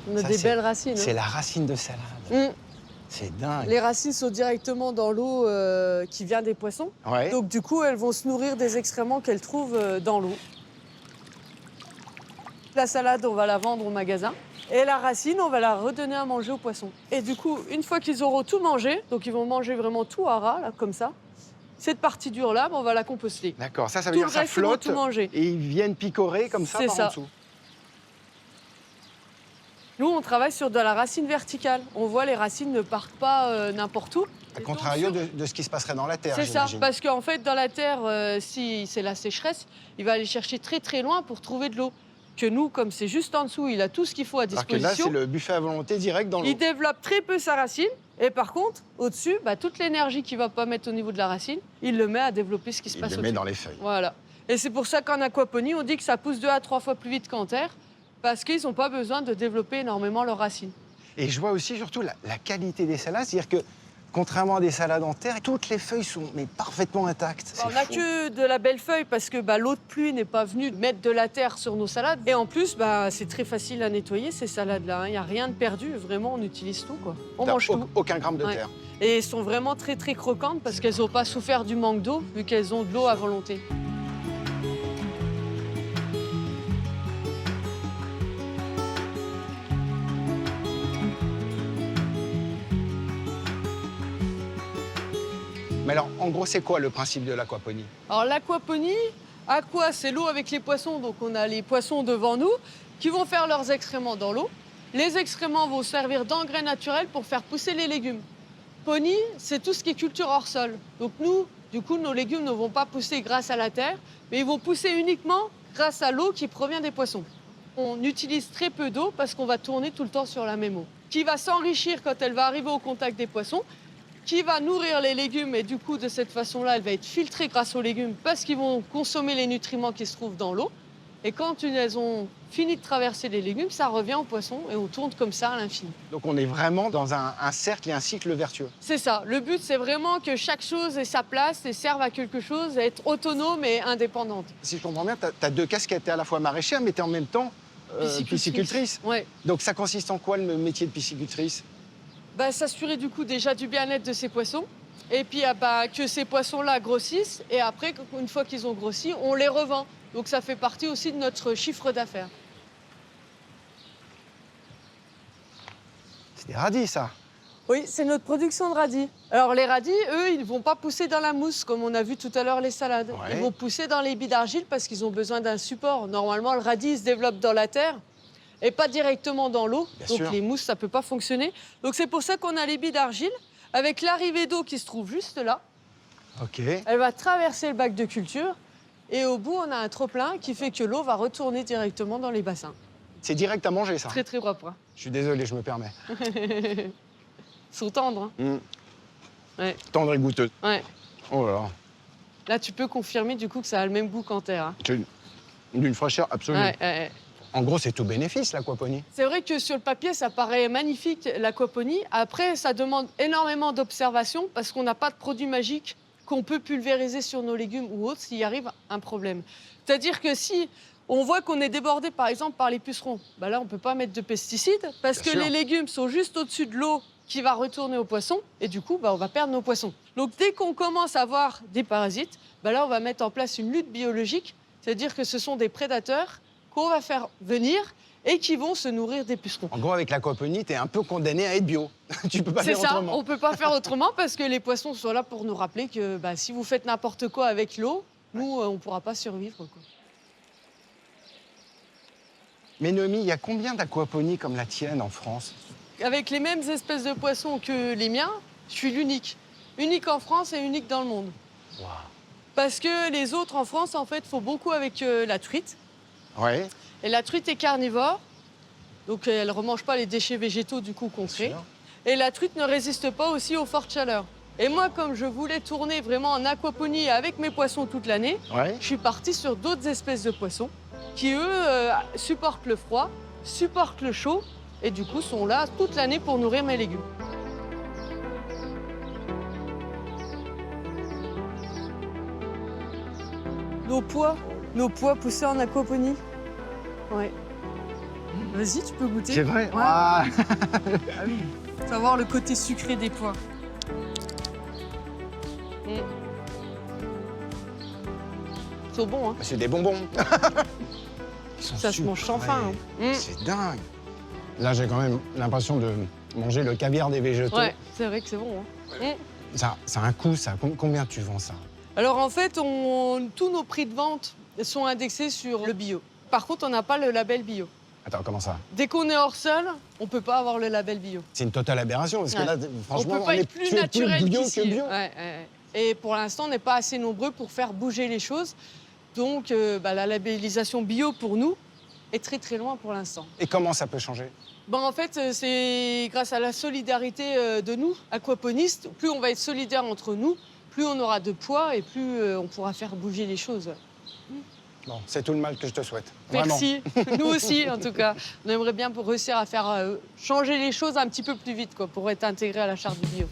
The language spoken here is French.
On a Ça, des c'est- belles racines. C'est Hein. la racine de salade. Mm. C'est dingue. Les racines sont directement dans l'eau qui vient des poissons. Ouais. Donc du coup, elles vont se nourrir des excréments qu'elles trouvent dans l'eau. La salade, on va la vendre au magasin. Et la racine, on va la redonner à manger aux poissons. Et du coup, une fois qu'ils auront tout mangé, donc ils vont manger vraiment tout à ras, là, comme ça, cette partie dure-là, on va la composter. D'accord, ça veut Tout dire le ça reste, ils vont flotte tout manger. et ils viennent picorer comme ça C'est par ça. en dessous. Nous, on travaille sur de la racine verticale. On voit les racines ne partent pas n'importe où. À Et contrario donc, sur- de ce qui se passerait dans la terre, C'est ça, j'imagine. parce qu'en fait, dans la terre, si c'est la sécheresse, il va aller chercher très très loin pour trouver de l'eau. Que nous, comme c'est juste en dessous, il a tout ce qu'il faut à Alors que là, disposition. c'est le buffet à volonté direct dans l'eau. Il développe très peu sa racine. Et par contre, au-dessus, toute l'énergie qu'il ne va pas mettre au niveau de la racine, il le met à développer ce qui se Il passe le au-dessus. met dans les feuilles. Voilà. Et c'est pour ça qu'en aquaponie, on dit que ça pousse 2 à 3 fois plus vite qu'en terre, parce qu'ils n'ont pas besoin de développer énormément leurs racines. Et je vois aussi surtout la qualité des salades, c'est-à-dire que contrairement à des salades en terre, toutes les feuilles sont mais parfaitement intactes. On C'est n'a fou. que de la belle feuille parce que l'eau de pluie n'est pas venue mettre de la terre sur nos salades. Et en plus, c'est très facile à nettoyer ces salades-là. Il n'y a rien de perdu. Vraiment, on utilise tout, quoi. On T'as mange tout. Aucun gramme de Ouais. terre. Et elles sont vraiment très, très croquantes parce qu'elles n'ont pas souffert du manque d'eau, vu qu'elles ont de l'eau à volonté. Mais alors, en gros, c'est quoi le principe de l'aquaponie? Alors l'aquaponie, aqua, c'est l'eau avec les poissons. Donc on a les poissons devant nous qui vont faire leurs excréments dans l'eau. Les excréments vont servir d'engrais naturel pour faire pousser les légumes. Pony, c'est tout ce qui est culture hors sol. Donc nous, du coup, nos légumes ne vont pas pousser grâce à la terre, mais ils vont pousser uniquement grâce à l'eau qui provient des poissons. On utilise très peu d'eau parce qu'on va tourner tout le temps sur la même eau, qui va s'enrichir quand elle va arriver au contact des poissons, qui va nourrir les légumes et du coup, de cette façon-là, elle va être filtrée grâce aux légumes parce qu'ils vont consommer les nutriments qui se trouvent dans l'eau. Et quand elles ont fini de traverser les légumes, ça revient aux poissons et on tourne comme ça à l'infini. Donc on est vraiment dans un cercle et un cycle vertueux. C'est ça. Le but, c'est vraiment que chaque chose ait sa place et serve à quelque chose, à être autonome et indépendante. Si je comprends bien, tu as deux casquettes, tu es à la fois maraîchère, mais tu es en même temps piscicultrice. Ouais. Donc ça consiste en quoi le métier de piscicultrice? S'assurer du coup déjà du bien-être de ces poissons et puis que ces poissons-là grossissent et après, une fois qu'ils ont grossi, on les revend. Donc ça fait partie aussi de notre chiffre d'affaires. C'est des radis, ça. Oui, c'est notre production de radis. Alors les radis, eux, ils ne vont pas pousser dans la mousse comme on a vu tout à l'heure les salades. Ouais. Ils vont pousser dans les billes d'argile parce qu'ils ont besoin d'un support. Normalement, le radis il se développe dans la terre et pas directement dans l'eau. Bien Donc sûr. les mousses, ça ne peut pas fonctionner. Donc c'est pour ça qu'on a les billes d'argile avec l'arrivée d'eau qui se trouve juste là. OK. Elle va traverser le bac de culture et au bout, on a un trop-plein qui fait que l'eau va retourner directement dans les bassins. C'est direct à manger, ça. Très, très propre. Hein. Je suis désolé, je me permets. Ils sont tendres. Hein. Ouais, Tendre et goûteux. ouais. Oh là là. Là, tu peux confirmer du coup que ça a le même goût qu'en terre. Hein. C'est d'une fraîcheur absolue. Ouais, ouais. En gros, c'est tout bénéfice, l'aquaponie. C'est vrai que sur le papier, ça paraît magnifique, l'aquaponie. Après, ça demande énormément d'observation parce qu'on n'a pas de produit magique qu'on peut pulvériser sur nos légumes ou autres s'il arrive un problème. C'est-à-dire que si on voit qu'on est débordé, par exemple, par les pucerons, là, on ne peut pas mettre de pesticides parce Bien que sûr. les légumes sont juste au-dessus de l'eau qui va retourner aux poissons et du coup, on va perdre nos poissons. Donc, dès qu'on commence à avoir des parasites, là, on va mettre en place une lutte biologique, c'est-à-dire que ce sont des prédateurs qu'on va faire venir et qui vont se nourrir des pucerons. En gros, avec l'aquaponie, t'es un peu condamné à être bio. Tu peux pas C'est faire ça, autrement. on ne peut pas faire autrement parce que les poissons sont là pour nous rappeler que si vous faites n'importe quoi avec l'eau, nous, on ne pourra pas survivre. Quoi. Mais Noémie, il y a combien d'aquaponies comme la tienne en France? Avec les mêmes espèces de poissons que les miens, je suis l'unique. Unique en France et unique dans le monde. Waouh. Parce que les autres en France, en fait, font beaucoup avec la truite. Ouais. Et la truite est carnivore, donc elle ne remange pas les déchets végétaux du coup qu'on crée. sûr. Et la truite ne résiste pas aussi aux fortes chaleurs. Et moi, comme je voulais tourner vraiment en aquaponie avec mes poissons toute l'année, Ouais. je suis partie sur d'autres espèces de poissons qui, eux, supportent le froid, supportent le chaud et du coup sont là toute l'année pour nourrir mes légumes. Nos pois poussés en aquaponie. Ouais. Vas-y, tu peux goûter. C'est vrai. Ouais. Ah. Ah oui. Savoir le côté sucré des pois. Mm. C'est bon, hein. C'est des bonbons. Ils sont Ça se mange sans sucrés. faim, hein. C'est dingue. Là, j'ai quand même l'impression de manger le caviar des végétaux. Ouais, c'est vrai que c'est bon, hein. Mm. Ça a un coût, ça. Combien tu vends ça? Alors en fait, tous nos prix de vente sont indexés sur le bio. Par contre, on n'a pas le label bio. Attends, comment ça? Dès qu'on est hors sol, on peut pas avoir le label bio. C'est une totale aberration, parce que Ouais. là, On franchement, peut pas être plus naturel bio qu'ici. que bio. Ouais, ouais. Et pour l'instant, on n'est pas assez nombreux pour faire bouger les choses. Donc, la labellisation bio, pour nous, est très, très loin pour l'instant. Et comment ça peut changer? En fait, c'est grâce à la solidarité de nous, aquaponistes. Plus on va être solidaires entre nous, plus on aura de poids et plus on pourra faire bouger les choses. Bon, c'est tout le mal que je te souhaite. Vraiment. Merci. Nous aussi, en tout cas. On aimerait bien pour réussir à faire changer les choses un petit peu plus vite, quoi, pour être intégré à la charte du bio.